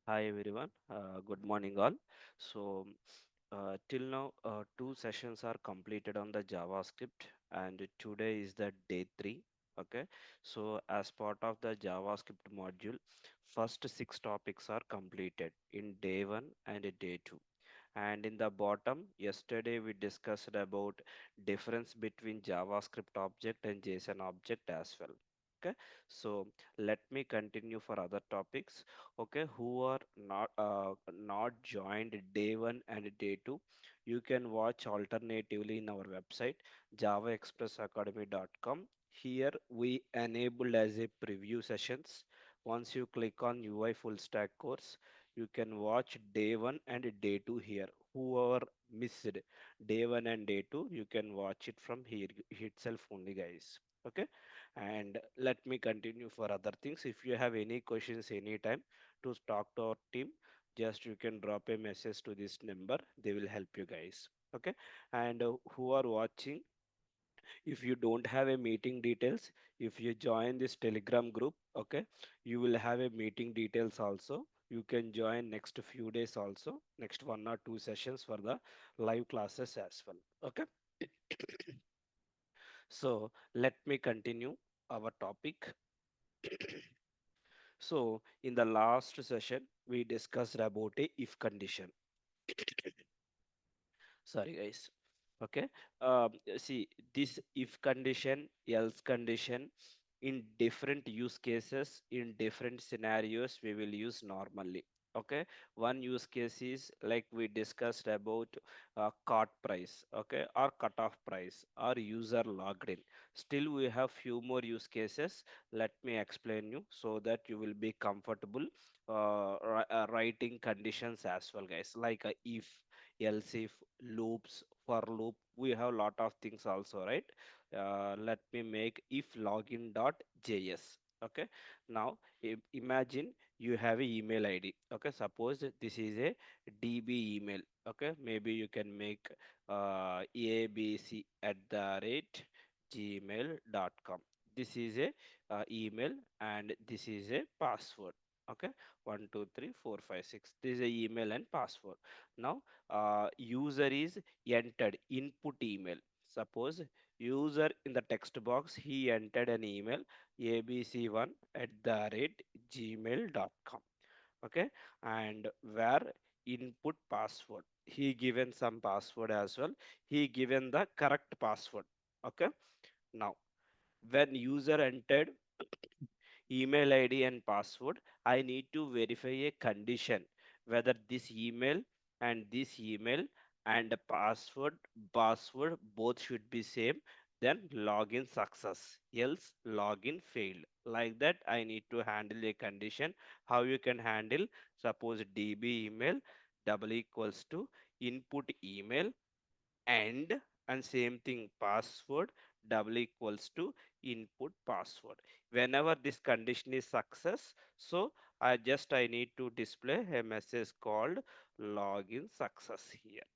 Hi everyone, good morning all. So till now, two sessions are completed on the JavaScript, and today is the day three. Okay, so as part of the JavaScript module, first six topics are completed in day one and day two. And in the bottom, yesterday we discussed about difference between JavaScript object and JSON object as well. Okay, so let me continue for other topics. Okay, who are not joined day one and day two, you can watch alternatively in our website javaexpressacademy.com. Here we enabled as a preview sessions. Once you click on UI full stack course, you can watch day one and day two here. Whoever missed day one and day two, you can watch it from here itself only, guys. Okay, and let me continue for other things. If you have any questions anytime to talk to our team, just you can drop a message to this number. They will help you guys. Okay, and who are watching, if you don't have a meeting details, if you join this telegram group, okay, you will have a meeting details also. You can join next few days also, next 1 or 2 sessions for the live classes as well. Okay, so let me continue our topic. So in the last session we discussed about a if condition. Sorry guys. Okay, see, this if condition, else condition, in different use cases, in different scenarios we will use normally. Okay, one use case is like we discussed about cart price, okay, or cutoff price, or user logged in. Still we have few more use cases. Let me explain you so that you will be comfortable writing conditions as well, guys, like if, else if, loops, for loop. We have lot of things also, right? Let me make if login dot js. Okay, now imagine you have a email id. Okay, suppose this is a db email. Okay, maybe you can make abc at the rate gmail.com. This is a email, and this is a password. Okay, 1 2 3 4 5 6, this is a email and password. Now user is entered input email. Suppose user in the text box he entered an email abc1 at the rate gmail.com. Okay, and where input password, he given some password as well, he given the correct password. Okay, now when user entered email ID and password, I need to verify a condition whether this email and the password both should be same. Then login success, else login failed. Like that, I need to handle a condition. How you can handle? Suppose db email double equals to input email and same thing password double equals to input password. Whenever this condition is success, so I need to display a message called login success here.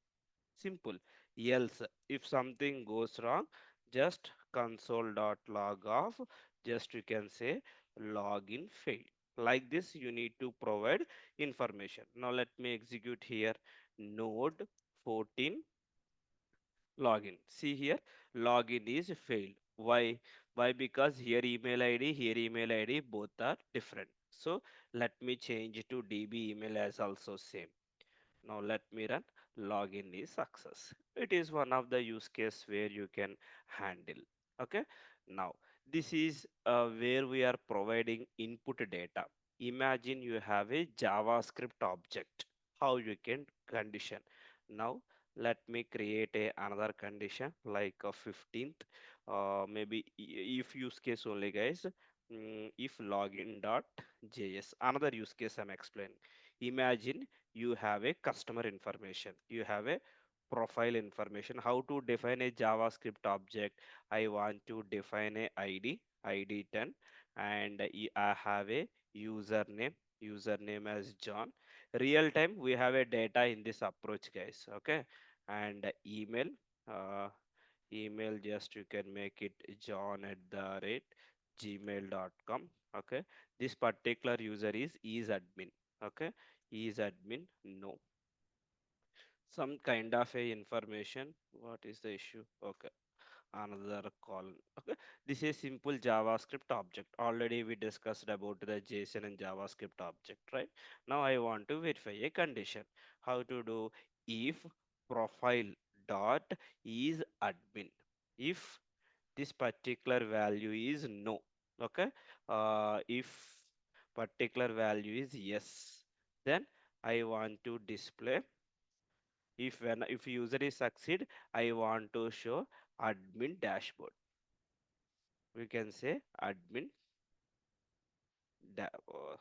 Simple. Else if something goes wrong, just console.log off, just you can say login failed. Like this you need to provide information. Now let me execute here node 14 login. See here, login is failed. Why? Because here email ID, here email ID, both are different. So let me change to DB email as also same. Now let me run. Login is success. It is one of the use case where you can handle. Okay. Now this is where we are providing input data. Imagine you have a JavaScript object. How you can condition. Now let me create another condition like a 15th. Maybe if use case only, guys. If login dot js. Another use case I'm explaining. Imagine you have a customer information, you have a profile information. How to define a javascript object? I want to define a id 10, and I have a username as john. Real time we have a data in this approach, guys. Okay, and uh, email, just you can make it john at the rate gmail.com. Okay, this particular user is admin. Okay, Is admin? No. Some kind of a information. What is the issue? Okay. Another column. Okay. This is simple JavaScript object. Already we discussed about the JSON and JavaScript object, right? Now I want to verify a condition. How to do? If profile dot is admin. If this particular value is no. Okay. If particular value is yes, then I want to display. If user is succeed, I want to show admin dashboard. We can say admin da- uh,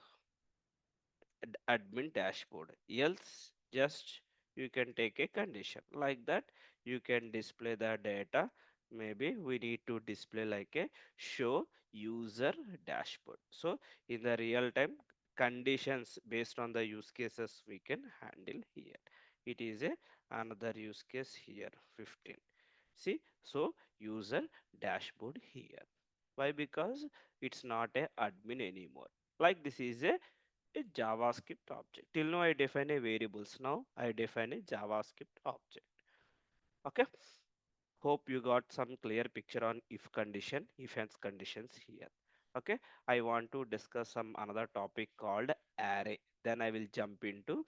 admin dashboard. Else, just you can take a condition like that. You can display the data. Maybe we need to display like a show user dashboard. So in the real time conditions based on the use cases we can handle here. It is a another use case here 15. See, so user dashboard here. Why? Because it's not a admin anymore. Like this is a JavaScript object. Till now I define a variables. Now I define a JavaScript object. Okay. Hope you got some clear picture on if condition, if else conditions here. Okay. I want to discuss some another topic called array. Then I will jump into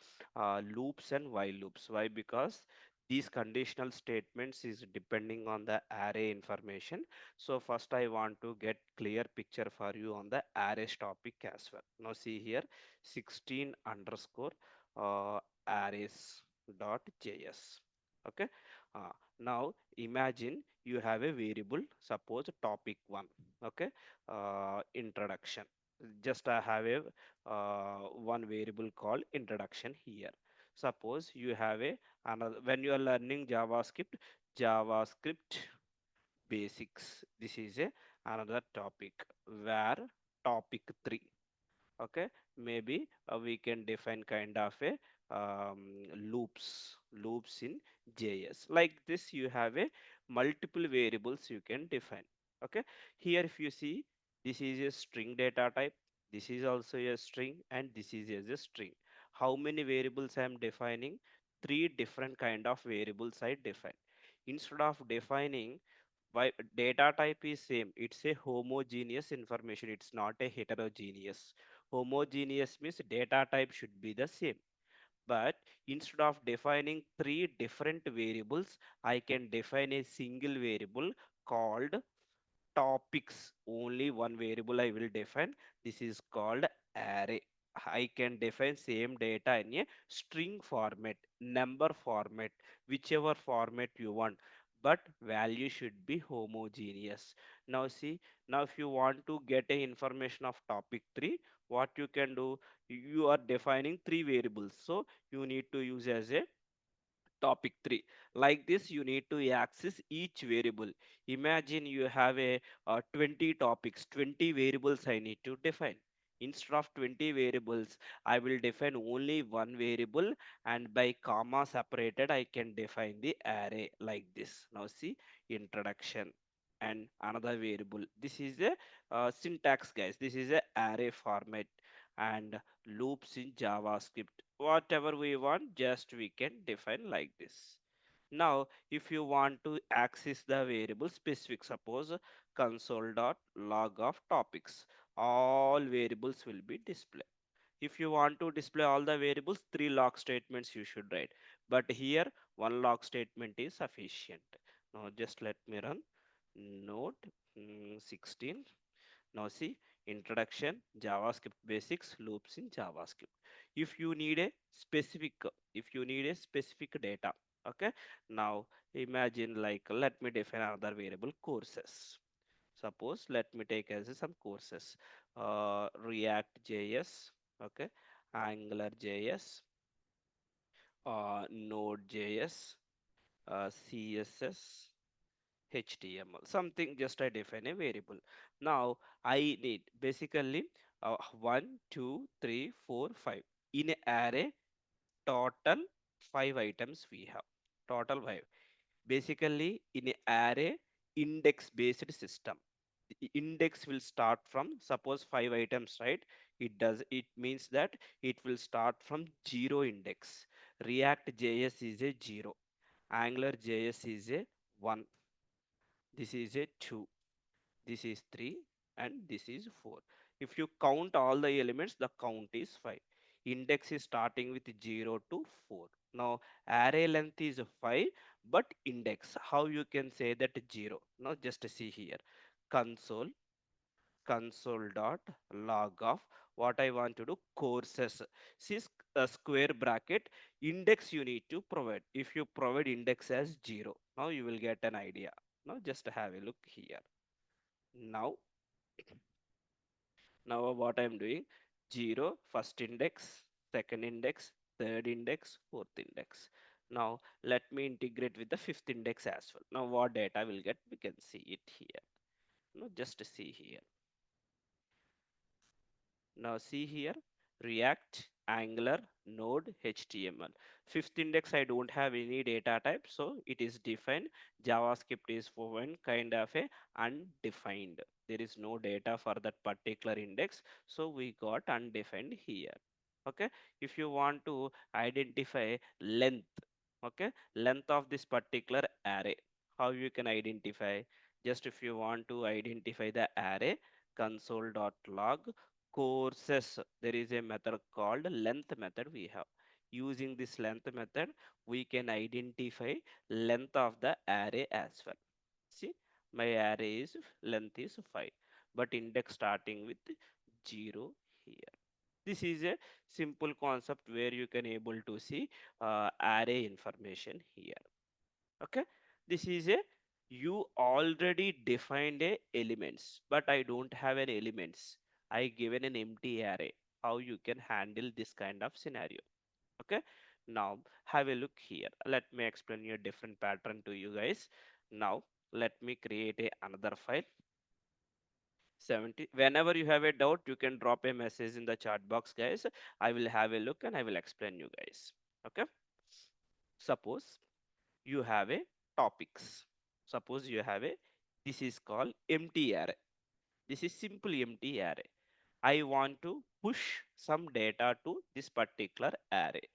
loops and while loops. Why? Because these conditional statements is depending on the array information. So first I want to get clear picture for you on the arrays topic as well. Now see here 16 underscore arrays dot js. Okay. Now imagine you have a variable, suppose topic 1. Okay. Introduction. Just I have a one variable called introduction here. Suppose you have a another when you are learning JavaScript basics. This is a another topic where topic 3. Okay, maybe we can define kind of a loops in JS. Like this you have a multiple variables you can define. Okay, here if you see, this is a string data type, this is also a string, and this is as a string. How many variables I am defining? Three different kind of variables I define. Instead of defining why data type is same, it's a homogeneous information, it's not a heterogeneous. Homogeneous means data type should be the same, but instead of defining three different variables, I can define a single variable called topics. Only one variable I will define. This is called array. I can define same data in a string format, number format, whichever format you want, but value should be homogeneous. Now see, now if you want to get a information of topic 3, what you can do, you are defining three variables, so you need to use as a topic 3. Like this you need to access each variable. Imagine you have a 20 topics, 20 variables I need to define. Instead of 20 variables, I will define only one variable, and by comma separated I can define the array like this. Now see, introduction and another variable. This is a syntax, guys. This is a array format, and loops in JavaScript. Whatever we want, just we can define like this. Now, if you want to access the variable specific, suppose console.log of topics, all variables will be displayed. If you want to display all the variables, three log statements you should write. But here, one log statement is sufficient. Now, just let me run node 16. Now see, introduction, JavaScript basics, loops in JavaScript. If you need a specific, if you need a specific data, okay. Now imagine like let me define another variable courses. Suppose let me take as some courses, React JS, okay, Angular JS, Node JS, CSS, HTML, something just I define a variable. Now I need basically 1, 2, 3, 4, 5. In a array, total 5 items we have. Total 5. Basically, in a array, index based system. The index will start from suppose 5 items, right? It means that it will start from zero index. React JS is a 0. Angular JS is a 1. This is a 2. This is 3 and this is 4. If you count all the elements, the count is 5. Index is starting with 0 to 4. Now array length is 5, but index, how you can say that 0? Now just see here. Console dot log of what I want to do, courses. See a square bracket, index you need to provide. If you provide index as 0, now you will get an idea. Now just have a look here. Now what I'm doing, 0 first index, second index, third index, fourth index. Now let me integrate with the fifth index as well. Now what data will get, we can see it here. Now just see here. Now see here, React, Angular, Node, HTML. Fifth index, I don't have any data type, so it is defined. JavaScript is for one kind of a undefined. There is no data for that particular index, so we got undefined here. Okay, if you want to identify length, okay, length of this particular array, how you can identify? Just if you want to identify the array, console.log courses, there is a method called length method we have. Using this length method, we can identify length of the array as well. See, my array is length is 5, but index starting with 0 here. This is a simple concept where you can able to see array information here. Okay, this is a, you already defined a elements, but I don't have an elements. I given an empty array. How you can handle this kind of scenario? Okay, now have a look here. Let me explain you a different pattern to you guys. Now let me create another file. 70, whenever you have a doubt, you can drop a message in the chat box, guys. I will have a look and I will explain you guys. Okay, suppose you have a topics. Suppose you have a, this is called empty array. This is simply empty array. I want to push some data to this particular array.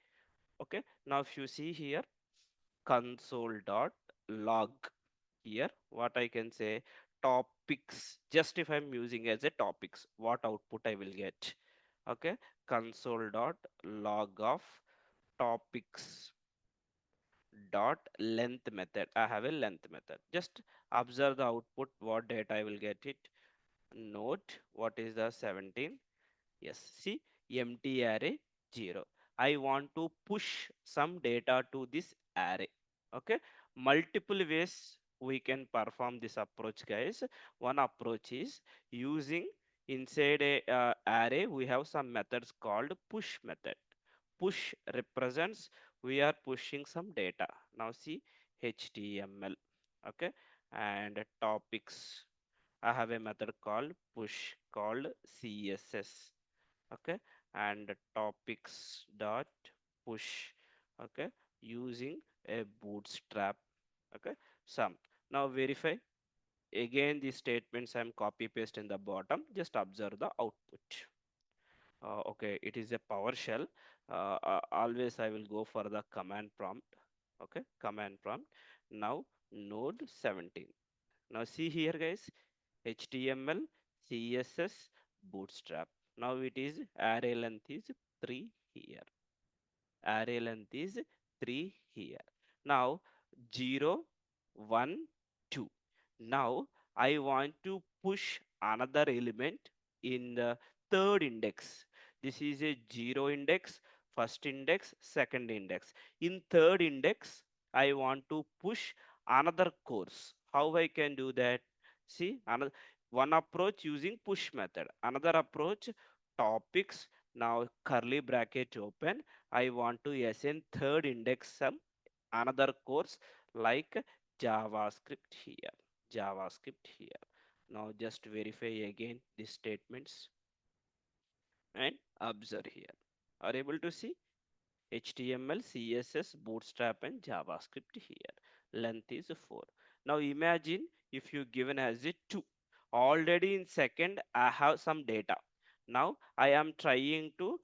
Okay, now if you see here, console dot log, here what I can say, topics, just if I'm using as a topics, what output I will get? Okay, console dot log of topics dot length method. I have a length method. Just observe the output, what data I will get it. Note what is the 17. Yes, see, empty array 0. I want to push some data to this array. Okay, multiple ways we can perform this approach, guys. One approach is using inside a array, we have some methods called push method. Push represents we are pushing some data. Now see, HTML. Okay, and topics. I have a method called push called CSS. Okay, and topics dot push. Okay, using a bootstrap. Okay, some. Now verify again these statements. I'm copy paste in the bottom. Just observe the output. Okay, it is a PowerShell. Always I will go for the command prompt. Okay, command prompt. Now node 17. Now see here, guys, HTML, CSS, bootstrap. Now it is array length is 3 here. Array length is 3 here. Now 0, 1, 2. Now I want to push another element in the third index. This is a 0 index, first index, second index. In third index, I want to push another course. How I can do that? See, another one approach using push method. Another approach, topics. Now curly bracket open. I want to assign third index some another course like JavaScript here. JavaScript here. Now just verify again these statements and observe here. Are able to see HTML, CSS, Bootstrap and JavaScript here. Length is 4. Now imagine if you given as a 2. Already in second I have some data. Now I am trying to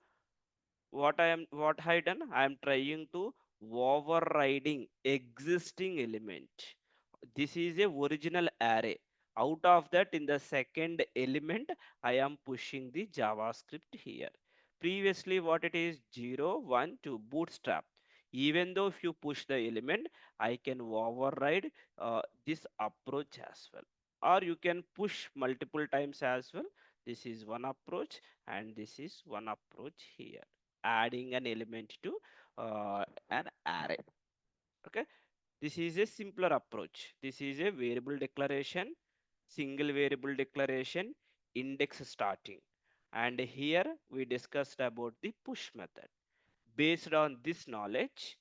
what I done? I am trying to overriding existing element. This is a original array. Out of that, in the second element, I am pushing the JavaScript here. Previously, what it is 0, 1, 2, bootstrap. Even though if you push the element, I can override this approach as well. Or you can push multiple times as well. This is one approach, and this is one approach here. Adding an element to an array. Okay, this is a simpler approach. This is a variable declaration, single variable declaration, index starting. And here we discussed about the push method. Based on this knowledge,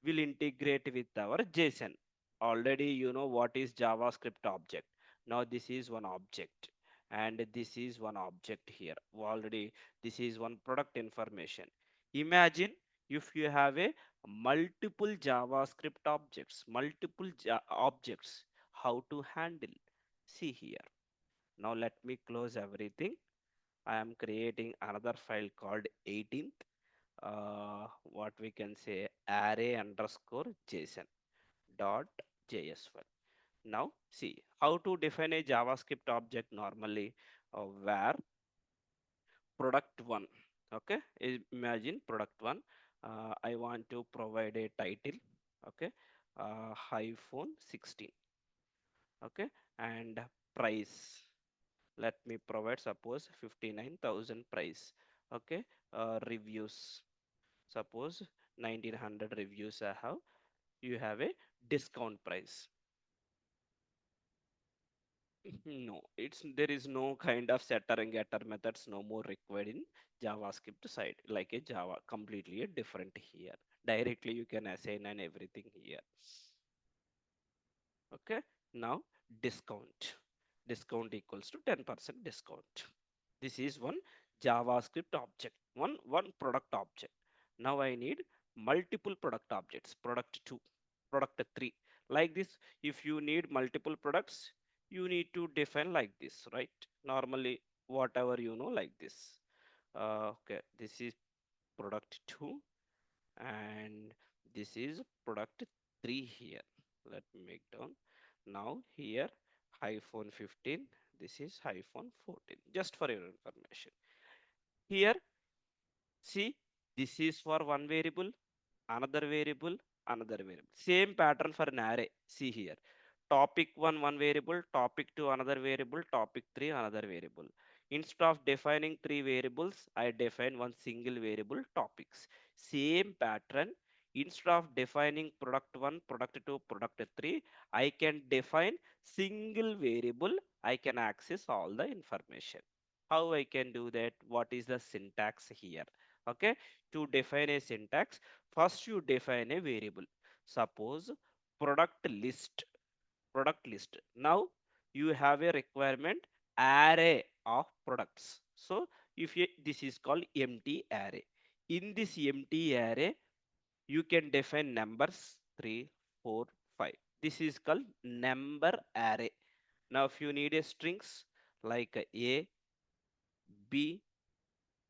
we'll integrate with our JSON. Already you know what is JavaScript object. Now this is one object and this is one object here. Already this is one product information. Imagine if you have a multiple JavaScript objects, multiple objects, how to handle. See here. Now let me close everything. I am creating another file called 18th what we can say array underscore JSON dot JS file. Now see how to define a JavaScript object normally where product one. Okay, imagine product one. I want to provide a title. Okay, iPhone 16. Okay, and price. Let me provide suppose 59,000 price. Okay, reviews. Suppose 1900 reviews I have. You have a discount price. No, it's there is no kind of setter and getter methods no more required in JavaScript side like a Java completely a different here. Directly you can assign and everything here. Okay, now discount. Discount equals to 10% discount. This is one JavaScript object, one product object. Now I need multiple product objects, product 2, product 3. Like this, if you need multiple products, you need to define like this, right? Normally, whatever you know, like this. Okay, this is product 2 and this is product 3 here. Let me make down. Now here iPhone 15, this is iPhone 14, just for your information. Here, see, this is for one variable, another variable, another variable. Same pattern for an array. See here. Topic 1, one variable, topic 2, another variable, topic 3, another variable. Instead of defining three variables, I define one single variable topics. Same pattern. Instead of defining product 1, product 2, product 3, I can define single variable. I can access all the information. How I can do that? What is the syntax here? Okay, to define a syntax, first you define a variable. Suppose product list. Product list. Now you have a requirement array of products. So if you, this is called empty array. In this empty array, you can define numbers 3, 4, 5. This is called number array. Now if you need a strings like A, B,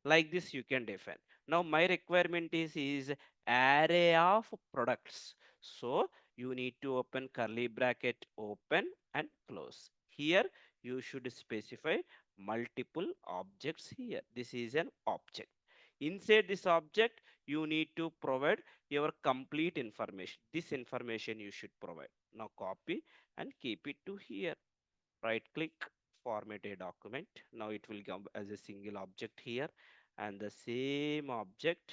like this you can define. Now my requirement is array of products, so you need to open curly bracket, open and close. Here you should specify multiple objects. Here this is an object. Inside this object you need to provide your complete information. This information you should provide. Now copy and keep it to here. Right click, format a document. Now it will come as a single object here, and the same object,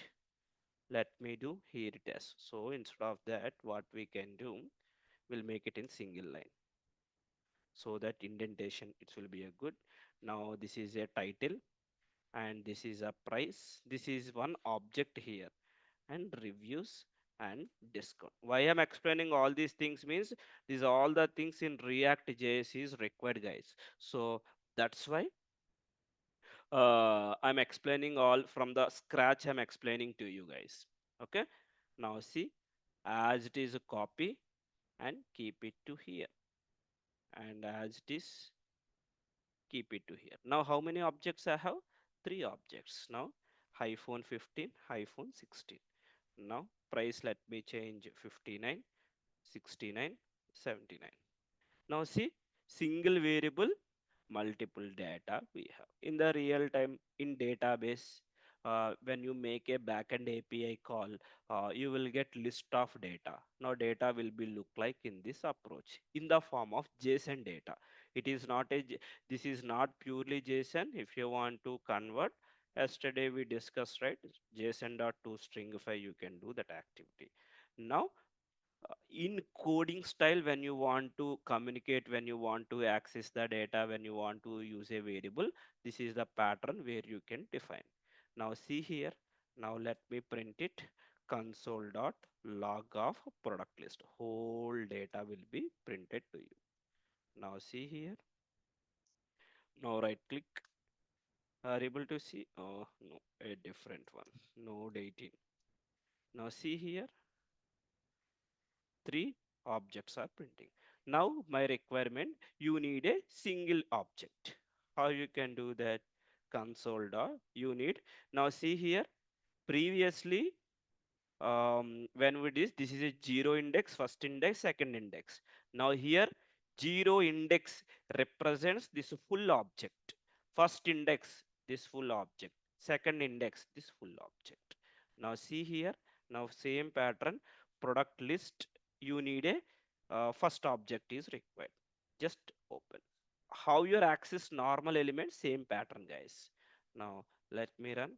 let me do here it is. So instead of that, what we can do, we'll make it in single line so that indentation it will be a good. Now this is a title and this is a price. This is one object here, and reviews and discount. Why I'm explaining all these things means these are all the things in React JS is required, guys. So that's why I'm explaining all from the scratch. I'm explaining to you guys. Okay. Now see, as it is a copy and keep it to here, and as it is keep it to here. Now how many objects I have? three objects. Now iPhone 15, iPhone 16. Now price, let me change 59, 69, 79. Now see, single variable, multiple data we have. In the real time in database, when you make a backend API call, you will get list of data. Now data will be look like in this approach in the form of JSON data. It is not this is not purely JSON. If you want to convert, yesterday we discussed, right? JSON dot to stringify, you can do that activity. Now in coding style, when you want to communicate, when you want to access the data, when you want to use a variable, this is the pattern where you can define. Now see here, now let me print it. Console dot log of product list, whole data will be printed to you. Now see here, now right click, are able to see, oh no, a different one, node 18. Now see here, three objects are printing. Now my requirement, you need a single object. How you can do that? Console dot you need. Now see here, previously when we did this is a zero index, first index, second index. Now here zero index represents this full object. First index, this full object. Second index, this full object. Now see here, now same pattern, product list, you need a first object is required. Just open. How your access normal element, same pattern guys. Now let me run.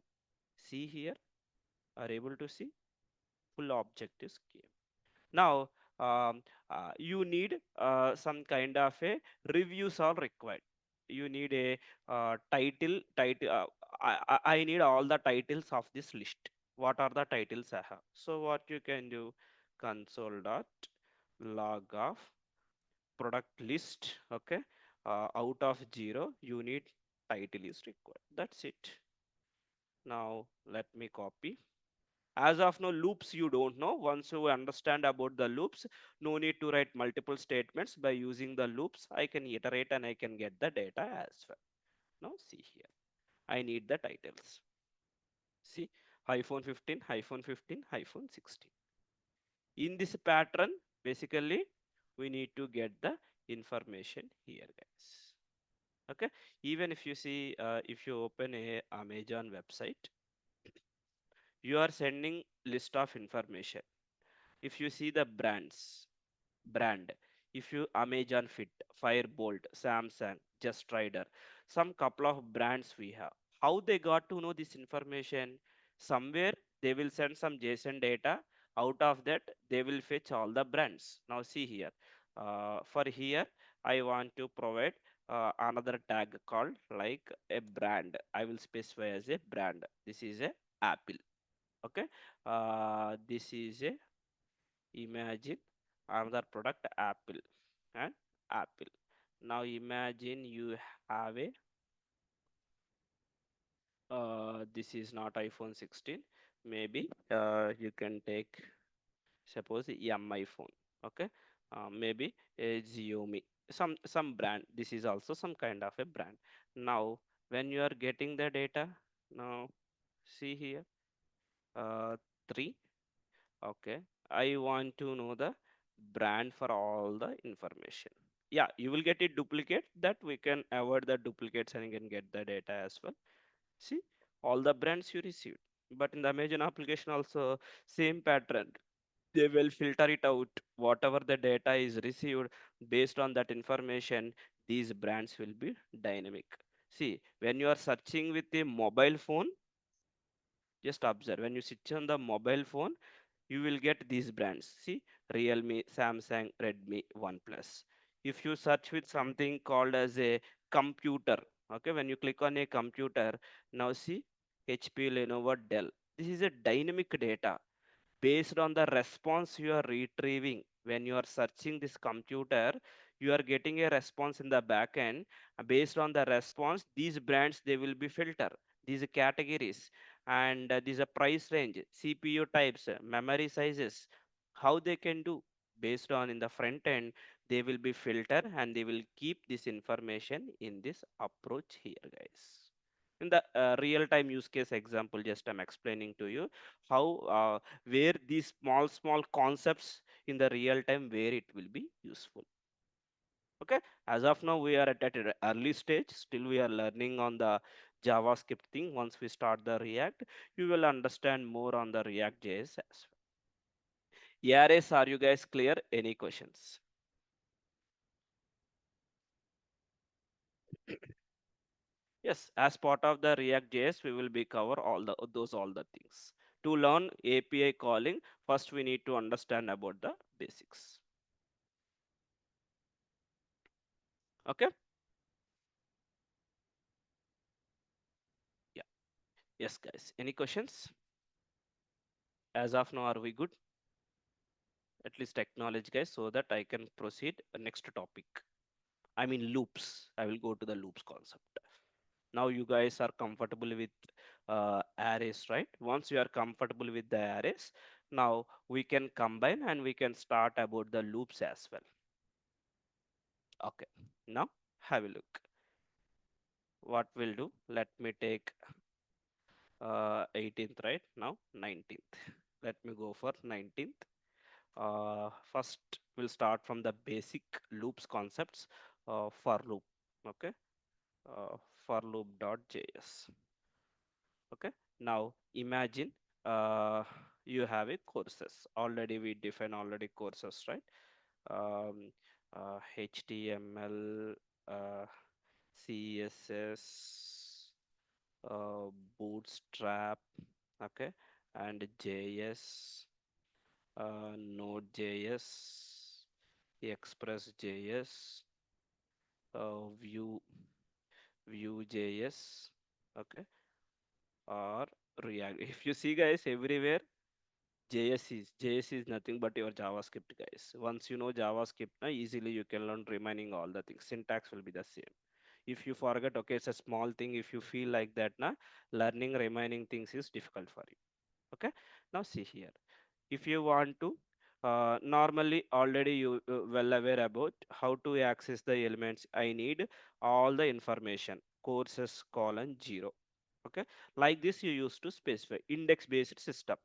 See here, are able to see full object is came. Now you need some kind of a reviews are required. You need a title. I need all the titles of this list. What are the titles I have? So what you can do, console dot log of product list. Okay, out of zero, you need title is required. That's it. Now let me copy. As of now, loops you don't know. Once you understand about the loops, no need to write multiple statements. By using the loops, I can iterate and I can get the data as well. Now see here, I need the titles. See, iPhone 15, iPhone 15, iPhone 16. In this pattern, basically, we need to get the information here, guys. Okay, even if you see, if you open a Amazon website, you are sending list of information. If you see the brand, if you Amazon Fit, Firebolt, Samsung, Just Rider, some couple of brands we have. How they got to know this information? Somewhere they will send some JSON data. Out of that, they will fetch all the brands. Now see here. For here, I want to provide another tag called like a brand. I will specify as a brand. This is a Apple. Okay. This is a imagine another product, Apple and Apple. Now imagine you have a this is not iPhone 16. Maybe you can take, suppose, M iPhone. Okay, maybe a Xiaomi, some brand. This is also some kind of a brand. Now when you are getting the data, now see here, three. Okay, I want to know the brand for all the information. Yeah, you will get it duplicate, that we can avoid the duplicates and you can get the data as well. See, all the brands you received. But in the Amazon application also, same pattern. They will filter it out. Whatever the data is received, based on that information, these brands will be dynamic. See, when you are searching with a mobile phone, just observe, when you switch on the mobile phone, you will get these brands. See, Realme, Samsung, Redmi, OnePlus. If you search with something called as a computer, okay, when you click on a computer, now see, HP, Lenovo, Dell. This is a dynamic data based on the response you are retrieving. When you are searching this computer, you are getting a response in the back end. Based on the response, these brands, they will be filter these categories, and these are price range, CPU types, memory sizes. How they can do, based on in the front end, they will be filter and they will keep this information in this approach here, guys. In the real time use case example, just I'm explaining to you how where these small concepts in the real time where it will be useful. Okay, as of now we are at an early stage, still we are learning on the JavaScript thing. Once we start the React, you will understand more on the React JS as well. Arrays, are you guys clear? Any questions? Yes, as part of the React JS, we will be cover all the things. To learn API calling, first we need to understand about the basics. Okay? Yeah. Yes, guys. Any questions? As of now, are we good? At least acknowledge, guys, so that I can proceed next topic. I mean loops. I will go to the loops concept. Now you guys are comfortable with arrays, right? Once you are comfortable with the arrays, now we can combine and we can start about the loops as well. Okay, now have a look. What we'll do, let me take 18th, right? Now 19th. Let me go for 19th. First, we'll start from the basic loops concepts, for loop. Okay, uh, for loop.js. Okay, now imagine you have a courses. Already we define already courses, right? Um, HTML, uh, CSS, uh, Bootstrap, okay, and JS, Node.js, Express.js, Vue, Vue.js, okay, or React. If you see, guys, everywhere JS is nothing but your JavaScript, guys. Once you know JavaScript, na, easily you can learn remaining all the things. Syntax will be the same. If you forget, okay, it's a small thing. If you feel like that, na, learning remaining things is difficult for you. Okay, now see here. If you want to, normally already you well aware about how to access the elements. I need all the information, courses colon 0. Okay, like this you used to specify index based system.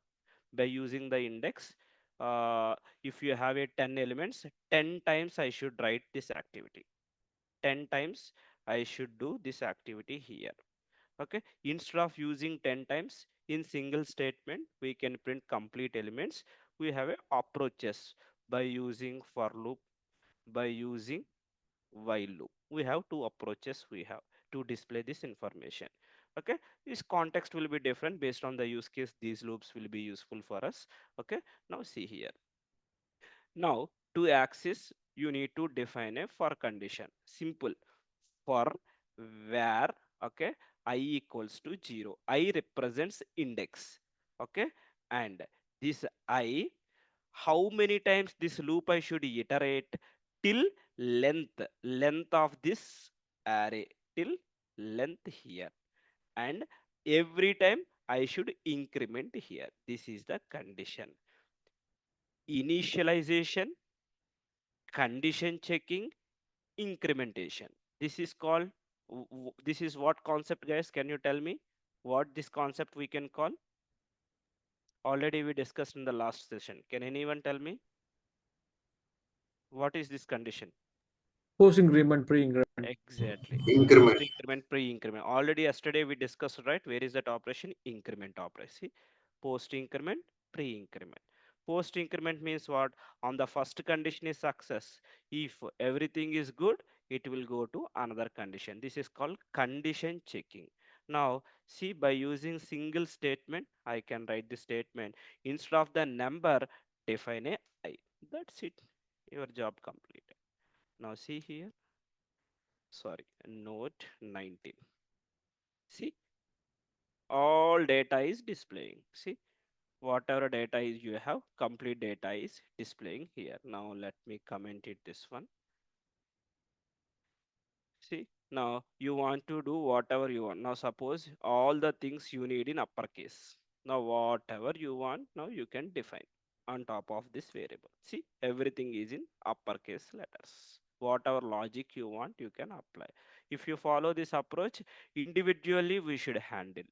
By using the index, uh, if you have a 10 elements, 10 times I should write this activity, 10 times I should do this activity here. Okay, instead of using 10 times in single statement, we can print complete elements. We have a approaches by using for loop, by using while loop. We have two approaches we have to display this information. Okay, this context will be different based on the use case. These loops will be useful for us. Okay, now see here. Now to access, you need to define a for condition. Simple. For where, okay, I equals to 0. I represents index. Okay, and this I, how many times this loop I should iterate till length of this array, till length here, and every time I should increment here. This is the condition. Initialization, condition checking, incrementation. This is called, this is what concept, guys? Can you tell me what this concept we can call? Already we discussed in the last session. Can anyone tell me what is this condition? Post increment, pre increment. Exactly. Increment. Post increment, pre increment. Already yesterday we discussed, right? Where is that operation? Increment operation. See, post increment, pre increment. Post increment means what? On the first condition is success. If everything is good, it will go to another condition. This is called condition checking. Now, see, by using single statement, I can write the statement. Instead of the number, define a I. That's it. Your job completed. Now, see here, sorry, note 19. See, all data is displaying. See, whatever data is you have, complete data is displaying here. Now let me comment it this one. See, now you want to do whatever you want. Now suppose all the things you need in uppercase. Now whatever you want, now you can define on top of this variable. See, everything is in uppercase letters. Whatever logic you want, you can apply. If you follow this approach, individually we should handle.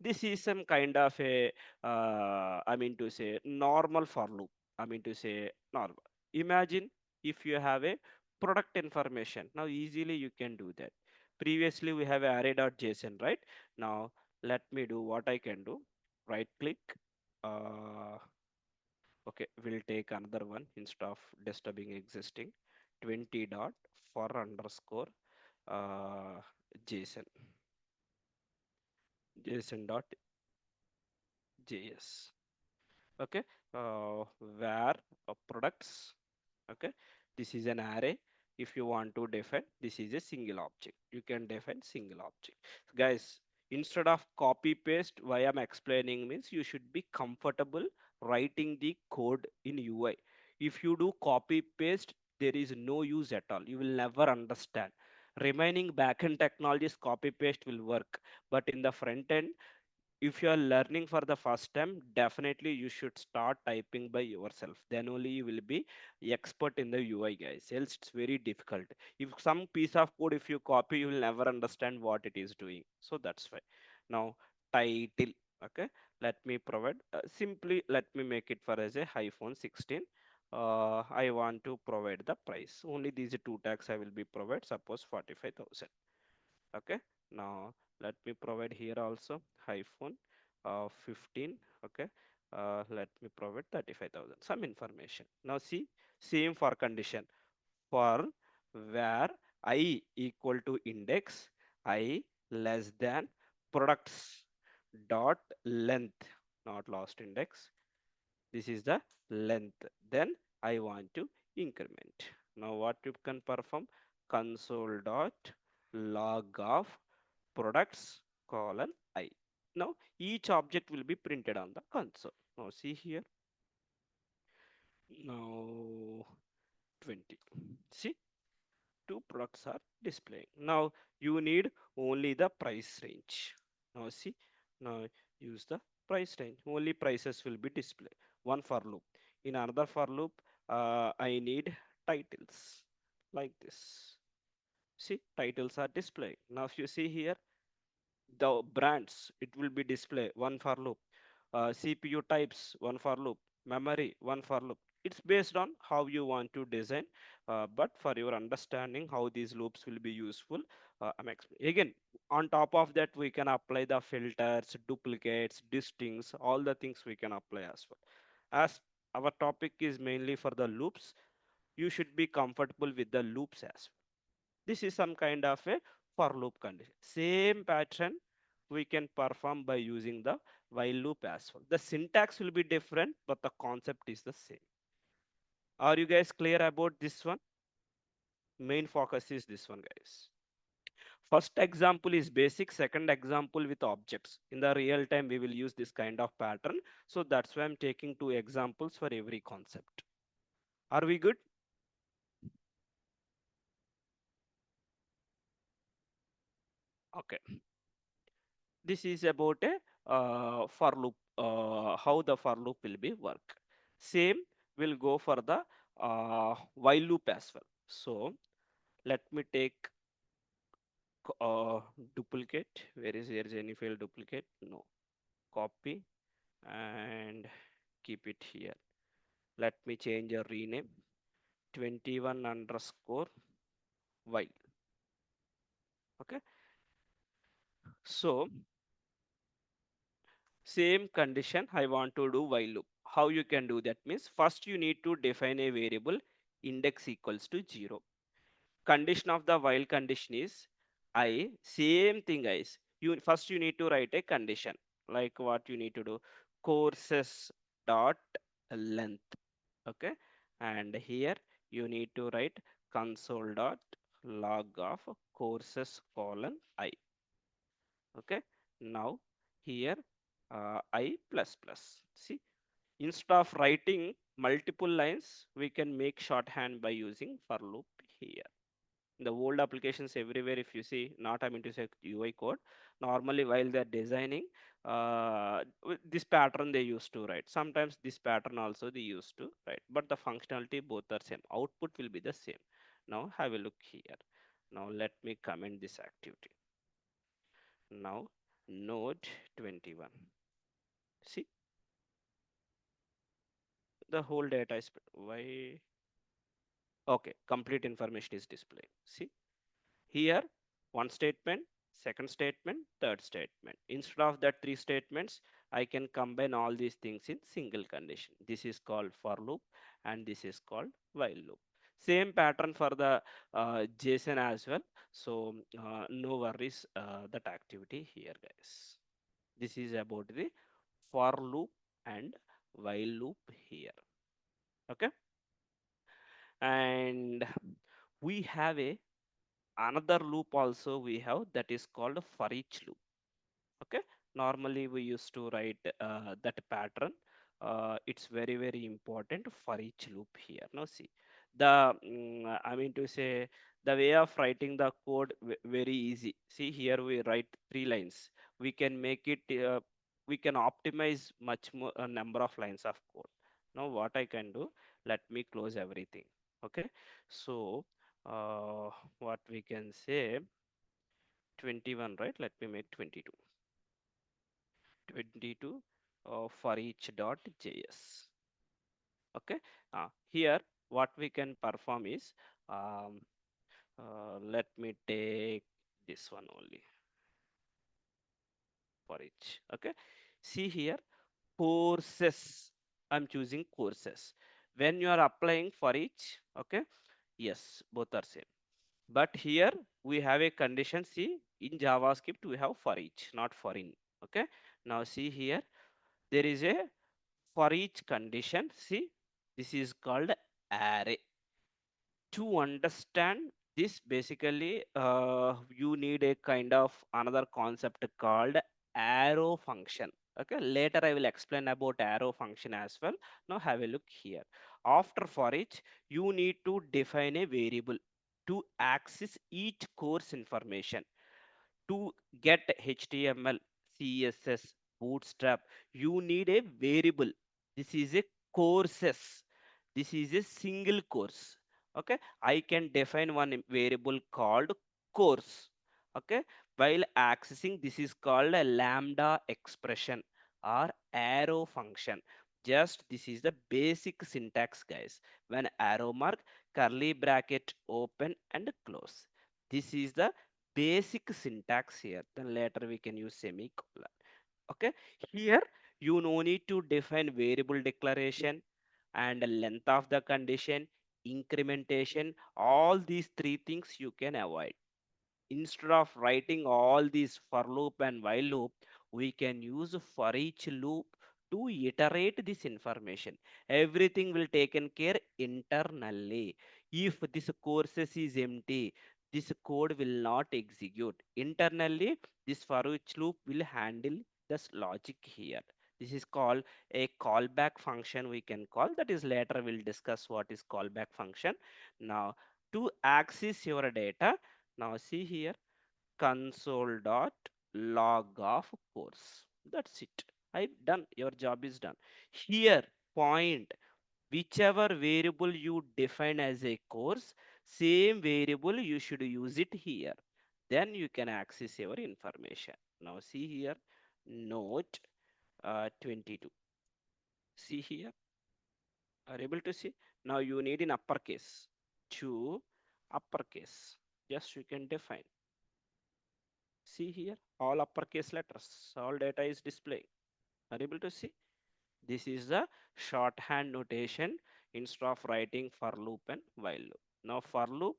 This is some kind of a, I mean to say, normal for loop. I mean to say, normal. Imagine if you have a product information. Now, easily you can do that. Previously, we have array.json, right? Now, let me do what I can do. Right click. Uh, okay, we'll take another one instead of disturbing existing. 20 dot for underscore uh, JSON. JSOn.js. Okay, where products. Okay, this is an array. If you want to define, this is a single object, you can define single object. Guys, instead of copy paste, why I'm explaining means you should be comfortable writing the code in UI. If you do copy paste, there is no use at all, you will never understand. Remaining backend technologies, copy paste will work, but in the front end, if you are learning for the first time, definitely you should start typing by yourself, then only you will be expert in the UI, guys, else it's very difficult. If some piece of code, if you copy, you will never understand what it is doing, so that's why. Now, title. Okay, let me provide, simply let me make it for as a iPhone 16. I want to provide the price, only these two tags I will be provide, suppose 45,000. Okay, now let me provide here also iPhone 15. Okay, let me provide 35,000 some information. Now see, same for condition, for where I equal to index, I less than products dot length, not last index, this is the length, then I want to increment. Now what you can perform, console dot log of products colon I. Now each object will be printed on the console. Now see here, now 20, see, two products are displaying. Now you need only the price range. Now see, now use the price range. Only prices will be displayed. One for loop. In another for loop, I need titles like this. See, titles are displayed. Now if you see here, the brands, it will be display one for loop. CPU types, one for loop. Memory, one for loop. It's based on how you want to design, but for your understanding how these loops will be useful, again, on top of that we can apply the filters, duplicates, distings, all the things we can apply as well. As our topic is mainly for the loops, you should be comfortable with the loops as well. This is some kind of a for loop condition. Same pattern we can perform by using the while loop as well. The syntax will be different, but the concept is the same. Are you guys clear about this one? Main focus is this one, guys. First example is basic, second example with objects. In the real time, we will use this kind of pattern. So that's why I'm taking two examples for every concept. Are we good? Okay. This is about a for loop, how the for loop will be work. Same will go for the while loop as well. So let me take duplicate. Where is there is any file duplicate? No. Copy and keep it here. Let me change a rename 21 underscore while. Okay. So same condition, I want to do while loop. How you can do that means, first you need to define a variable index equals to 0. Condition of the while condition is I, same thing guys. You need to write a condition, like what you need to do, courses dot length. Okay, and here you need to write console dot log of courses colon I. Okay, now here I plus plus. See, instead of writing multiple lines, we can make shorthand by using for loop here. In the old applications everywhere, if you see, not I mean to say UI code, normally while they're designing, this pattern they used to write. Sometimes this pattern also they used to write, but the functionality both are same. Output will be the same. Now have a look here. Now let me comment this activity. Now node 21. See, the whole data is why. Okay, complete information is displayed. See here, one statement, second statement, third statement. Instead of that three statements, I can combine all these things in single condition. This is called for loop and this is called while loop. Same pattern for the JSON as well. So no worries that activity here, guys. This is about the for loop and while loop here. Okay, and we have a another loop also we have, that is called for each loop. Okay, normally we used to write that pattern. It's very important for each loop here. Now see the I mean to say the way of writing the code very easy. See here we write three lines. We can make it we can optimize much more a number of lines of code. Now what I can do, let me close everything. Okay, so what we can say 21, right? Let me make 22. 22 for each dot js. Okay, here what we can perform is um, let me take this one only for each. Okay, see here courses, I'm choosing courses. When you are applying for each, okay, yes, both are same. But here we have a condition. See, in JavaScript we have for each, not for in. Okay, now see here there is a for each condition. See, this is called array. To understand this, basically you need a kind of another concept called arrow function. Okay, later I will explain about arrow function as well. Now have a look here. After for each, you need to define a variable to access each course information. To get HTML, CSS, Bootstrap, you need a variable. This is a courses. This is a single course. Okay, I can define one variable called course. Okay, while accessing, this is called a lambda expression or arrow function. Just this is the basic syntax, guys. When arrow mark, curly bracket open and close. This is the basic syntax here. Then later we can use semicolon. Okay, here you no need to define variable declaration and length of the condition, incrementation. All these three things you can avoid. Instead of writing all these for loop and while loop, we can use for each loop to iterate this information. Everything will taken care internally. If this courses is empty, this code will not execute. Internally, this for each loop will handle this logic here. This is called a callback function we can call. That is later we'll discuss what is callback function. Now to access your data, now see here console dot log of course. That's it. I done. Your job is done. Here point whichever variable you define as a course, same variable you should use it here. Then you can access your information. Now see here note 22. See here, are able to see? Now you need in uppercase to uppercase. Just you can define. See here, all uppercase letters, all data is displaying. Are able to see? This is the shorthand notation instead of writing for loop and while loop. Now for loop,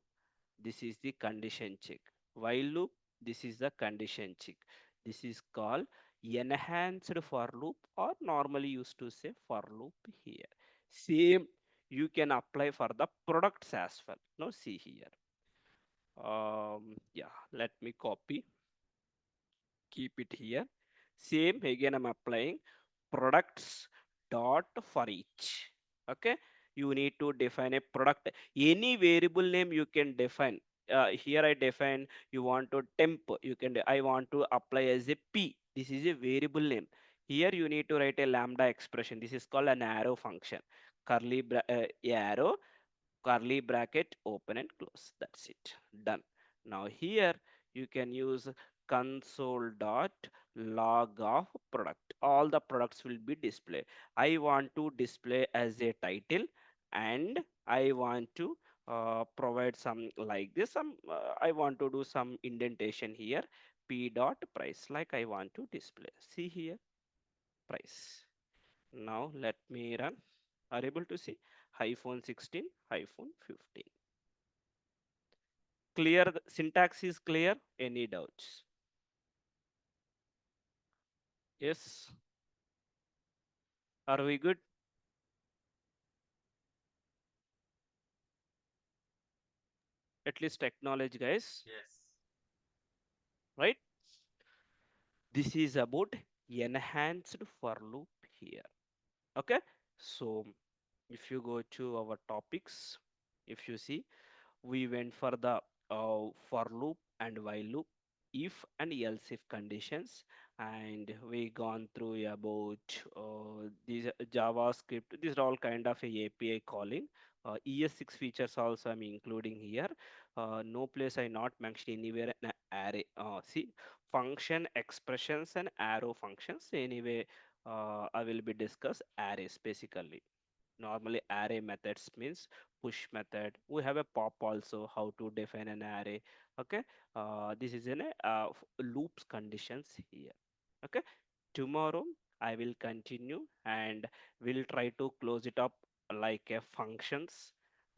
this is the condition check. While loop, this is the condition check. This is called enhanced for loop or normally used to say for loop here. Same you can apply for the products as well. Now see here. Yeah, let me copy, keep it here. Same again I'm applying products dot for each. Okay, you need to define a product. Any variable name you can define. Here I define you want to temp, you can I want to apply as a p. This is a variable name. Here you need to write a lambda expression. This is called an arrow function. Curly arrow, curly bracket open and close. That's it, done. Now here you can use console dot log of product. All the products will be displayed. I want to display as a title, and I want to provide some like this. I want to do some indentation here. P dot price, like I want to display. See here, price. Now let me run. Are able to see iPhone 16, iPhone 15. Clear, the syntax is clear. Any doubts? Yes. Are we good? At least acknowledge, guys. Right? This is about enhanced for loop here. Okay. So if you go to our topics, if you see, we went for the for loop and while loop, if and else if conditions, and we gone through about these JavaScript. These are all kind of a API calling. ES6 features also I'm including here. No place I not mentioned anywhere an array. See, function expressions and arrow functions. Anyway, I will be discuss arrays basically. Normally array methods means push method. We have a pop also, how to define an array. Okay. This is in a loops conditions here. Okay. Tomorrow I will continue and we'll try to close it up like a functions,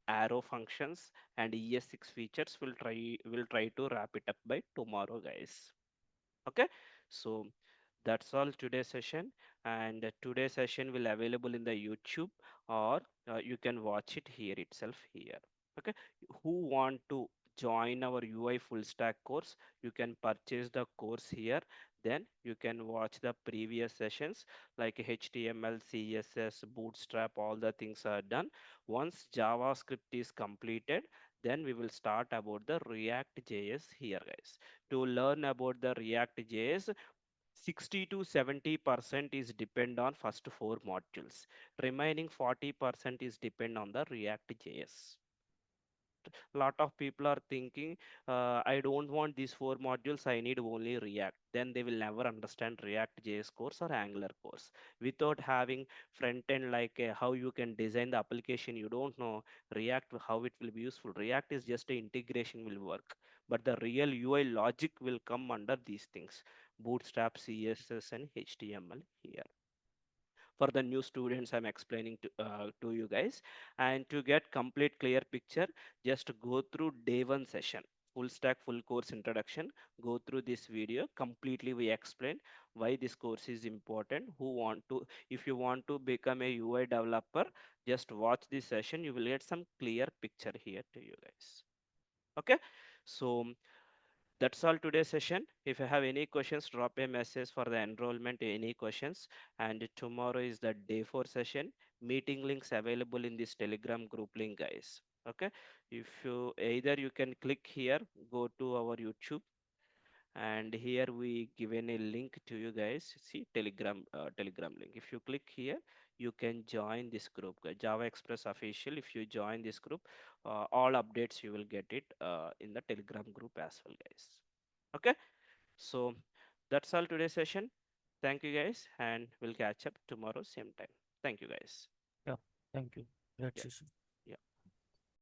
arrow functions, and ES6 features. Will try to wrap it up by tomorrow, guys. Okay. So that's all today's session, and today's session will available in the YouTube, or you can watch it here itself here. Okay. Who want to join our UI full stack course, you can purchase the course here. Then you can watch the previous sessions like HTML, CSS, Bootstrap, all the things are done. Once JavaScript is completed, then we will start about the React JS here, guys. To learn about the React JS, 60 to 70% is depend on first four modules. Remaining 40% is depend on the React JS. Lot of people are thinking, I don't want these four modules, I need only React. Then they will never understand React JS course or Angular course. Without having front end like how you can design the application, you don't know React how it will be useful. React is just a integration will work, but the real UI logic will come under these things: Bootstrap, CSS, and HTML here. For the new students, I'm explaining to you guys, and to get complete clear picture, just go through day one session, full stack full course introduction. Go through this video completely. We explain why this course is important. Who want to, if you want to become a UI developer, just watch this session, you will get some clear picture here to you guys. Okay. So that's all today's session. If you have any questions, drop a message for the enrollment, any questions. And tomorrow is the day four session. Meeting links available in this Telegram group link, guys. Okay. If you either you can click here, go to our YouTube, and here we given a link to you guys. See Telegram link. If you click here, you can join this group, guys. Java Express official. If you join this group, all updates you will get it in the Telegram group as well, guys. Okay. So that's all today's session. Thank you, guys, and we'll catch up tomorrow same time. Thank you, guys. Yeah, thank you. Great Yeah. session.